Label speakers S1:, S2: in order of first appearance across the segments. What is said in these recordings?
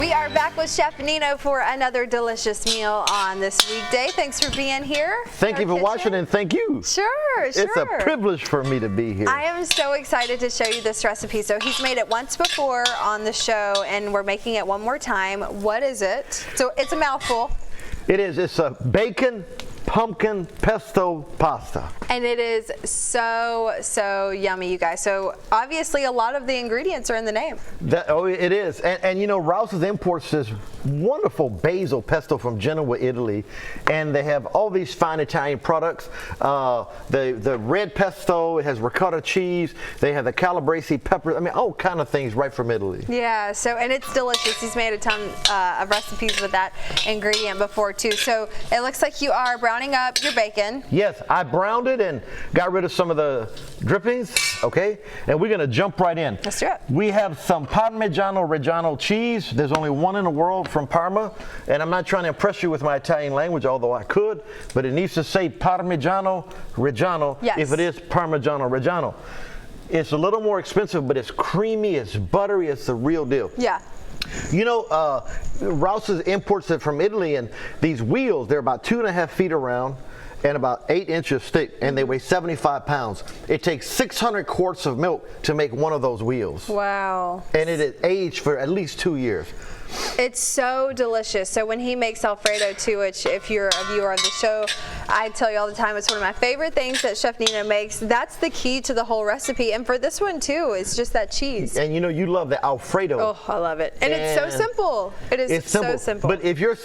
S1: We are back with Chef Nino for another delicious meal on this weekday. Thanks for being here.
S2: Thank you for watching, and thank you.
S1: Sure.
S2: It's a privilege for me to be here.
S1: I am so excited to show you this recipe. So he's made it once before on the show, and we're making it one more time. What is it? So it's a mouthful.
S2: It is. It's a bacon pumpkin pesto pasta.
S1: And it is so yummy, you guys. So obviously a lot of the ingredients are in the name.
S2: It is. And you know, Rouse's imports this wonderful basil pesto from Genoa, Italy. And they have all these fine Italian products. The red pesto, it has ricotta cheese. They have the calabrese pepper. I mean, all kind of things right from Italy.
S1: Yeah, and it's delicious. He's made a ton of recipes with that ingredient before too. So it looks like you are browning up your bacon.
S2: Yes, I browned it and got rid of some of the drippings, okay? And we're gonna jump right in.
S1: Let's do it.
S2: We have some Parmigiano Reggiano cheese. There's only one in the world from Parma, and I'm not trying to impress you with my Italian language, although I could, but it needs to say Parmigiano Reggiano if it is Parmigiano Reggiano. It's a little more expensive, but it's creamy, it's buttery, it's the real deal.
S1: Yeah.
S2: You know, Rouse's imports it from Italy, and these wheels, they're about 2.5 feet around and about 8 inches thick, and they weigh 75 pounds. It takes 600 quarts of milk to make one of those wheels.
S1: Wow.
S2: And it is aged for at least 2 years.
S1: It's so delicious. So when he makes Alfredo too, which if you're a viewer of the show, I tell you all the time, it's one of my favorite things that Chef Nino makes. That's the key to the whole recipe. And for this one too, it's just that cheese.
S2: And you know, you love the Alfredo.
S1: Oh, I love it. And it's so simple. It's so simple.
S2: But if your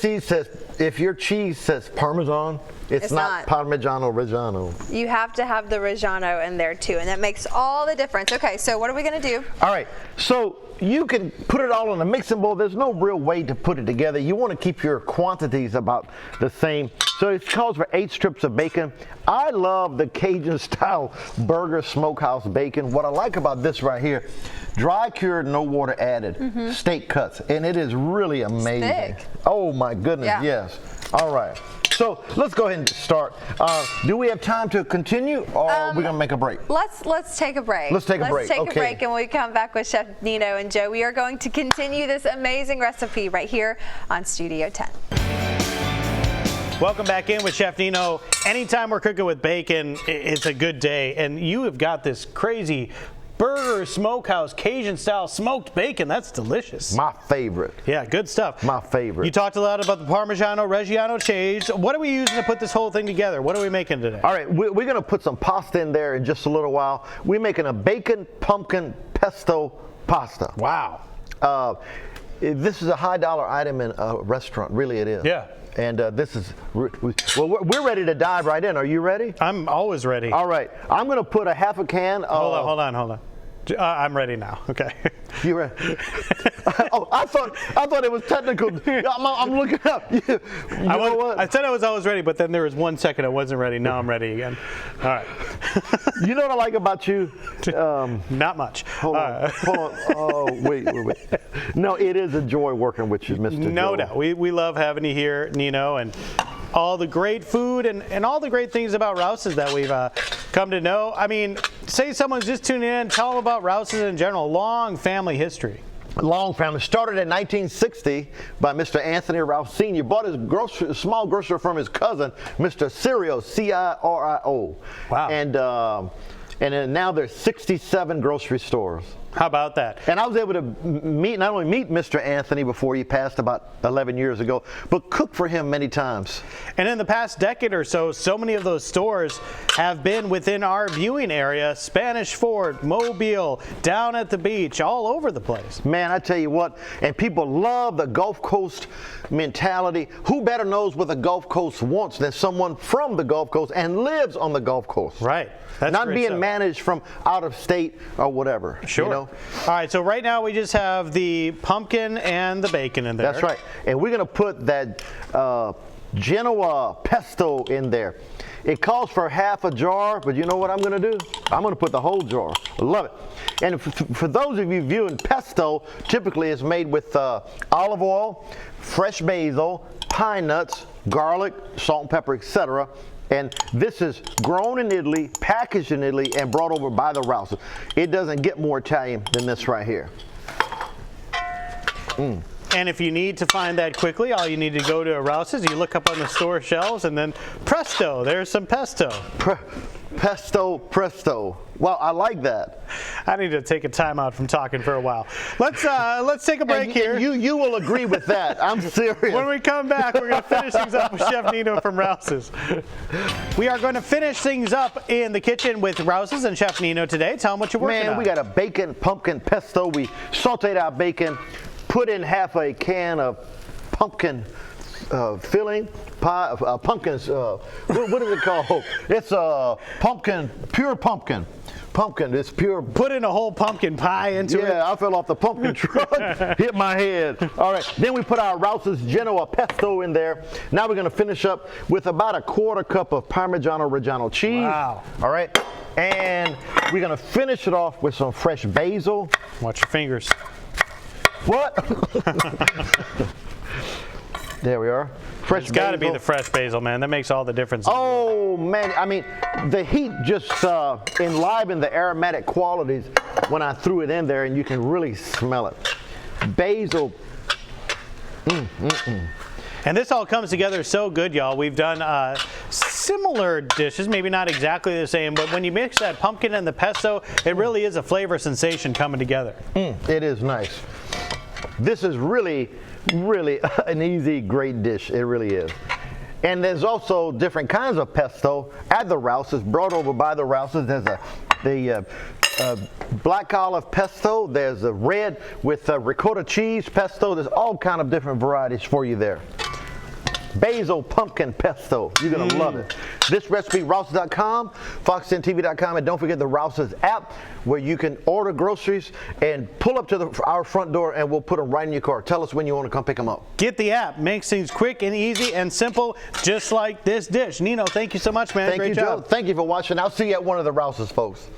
S2: cheese says Parmesan, it's not Parmigiano Reggiano.
S1: You have to have the Reggiano in there too, and that makes all the difference. Okay, so what are we gonna do?
S2: All right, so you can put it all in a mixing bowl. There's no real way to put it together. You want to keep your quantities about the same. So it calls for 8 strips of bacon. I love the Cajun style burger smokehouse bacon. What I like about this right here, dry cured, no water added, steak cuts, and it is really amazing.
S1: Thick.
S2: Oh my goodness, yes. All right. So let's go ahead and start. Do we have time to continue, or are we gonna make a break?
S1: Let's take a break.
S2: Let's take a break.
S1: Let's take a break, and when we come back with Chef Nino and Joe, we are going to continue this amazing recipe right here on Studio 10.
S3: Welcome back in with Chef Nino. Anytime we're cooking with bacon, it's a good day, and you have got this crazy burger smokehouse Cajun style smoked bacon. That's delicious.
S2: My favorite.
S3: Yeah, good stuff.
S2: My favorite.
S3: You talked a lot about the Parmigiano Reggiano cheese. What are we using to put this whole thing together? What are we making today?
S2: All right, we're going to put some pasta in there in just a little while. We're making a bacon pumpkin pesto pasta.
S3: Wow.
S2: This is a high dollar item in a restaurant. Really, it is.
S3: Yeah.
S2: And this is, well, we're ready to dive right in. Are you ready?
S3: I'm always ready.
S2: All right. I'm going to put a half a can of... Hold on.
S3: I'm ready now. Okay.
S2: You ready? Oh, I thought it was technical. I'm looking up. You know what?
S3: I said I was always ready, but then there was 1 second I wasn't ready. Now I'm ready again. All right.
S2: You know what I like about you?
S3: Not much.
S2: Hold on. Oh, wait. No, it is a joy working with you, Mr.
S3: No
S2: Joe.
S3: doubt. We love having you here, Nino, and all the great food and all the great things about Rouse's that we've come to know. I mean, say someone's just tuning in, tell them about Rouse's in general. Long family history.
S2: Long family. Started in 1960 by Mr. Anthony Rouse Sr. Bought his small grocery from his cousin, Mr. Cirio, C-I-R-I-O.
S3: Wow.
S2: And then now there's 67 grocery stores.
S3: How about that?
S2: And I was able to not only meet Mr. Anthony before he passed about 11 years ago, but cook for him many times.
S3: And in the past decade or so, so many of those stores have been within our viewing area. Spanish Fort, Mobile, down at the beach, all over the place.
S2: Man, I tell you what, and people love the Gulf Coast mentality. Who better knows what the Gulf Coast wants than someone from the Gulf Coast and lives on the Gulf Coast?
S3: Right. That's
S2: not being
S3: stuff.
S2: Managed from out of state or whatever.
S3: Sure.
S2: You know?
S3: All right, so right now we just have the pumpkin and the bacon in there.
S2: That's right. And we're going to put that Genoa pesto in there. It calls for half a jar, but you know what I'm going to do? I'm going to put the whole jar. I love it. And for those of you viewing, pesto typically is made with olive oil, fresh basil, pine nuts, garlic, salt and pepper, etc. And this is grown in Italy, packaged in Italy, and brought over by the Rouses. It doesn't get more Italian than this right here.
S3: And And if you need to find that quickly, all you need to go to Rouse's, you look up on the store shelves, and then presto, there's some pesto.
S2: Pesto, presto. Wow, I like that.
S3: I need to take a time out from talking for a while. Let's take a break here.
S2: You will agree with that. I'm serious.
S3: When we come back, we're going to finish things up with Chef Nino from Rouse's. We are going to finish things up in the kitchen with Rouse's and Chef Nino today. Tell them what you're working on.
S2: Man, we got a bacon pumpkin pesto. We sauteed our bacon, put in half a can of pumpkin filling, pumpkins. What is it called? It's pumpkin, pure pumpkin. Pumpkin, it's pure.
S3: Put in a whole pumpkin pie into it.
S2: Yeah, I fell off the pumpkin truck, hit my head. All right, then we put our Rouse's Genoa pesto in there. Now we're gonna finish up with about a quarter cup of Parmigiano Reggiano cheese.
S3: Wow.
S2: All right, and we're gonna finish it off with some fresh basil.
S3: Watch your fingers.
S2: What? There we are. Fresh
S3: It's got to be
S2: basil.
S3: the fresh basil, man. That makes all the difference.
S2: Oh man, I mean, the heat just enlivened the aromatic qualities when I threw it in there, and you can really smell it. Basil.
S3: And this all comes together so good, y'all. We've done similar dishes, maybe not exactly the same, but when you mix that pumpkin and the pesto, it really is a flavor sensation coming together.
S2: It is nice. This is really an easy, great dish. It really is. And there's also different kinds of pesto at the Rouse's, brought over by the Rouse's. There's the black olive pesto. There's a red with ricotta cheese pesto. There's all kind of different varieties for you there. Basil pumpkin pesto. You're going to love it. This recipe, Rouses.com, Fox10TV.com, and don't forget the Rouse's app where you can order groceries and pull up to our front door and we'll put them right in your car. Tell us when you want to come pick them up.
S3: Get the app. Makes things quick and easy and simple, just like this dish. Nino, thank you so much, man.
S2: Thank
S3: Great
S2: you,
S3: job.
S2: Joe. Thank you for watching. I'll see you at one of the Rouse's, folks.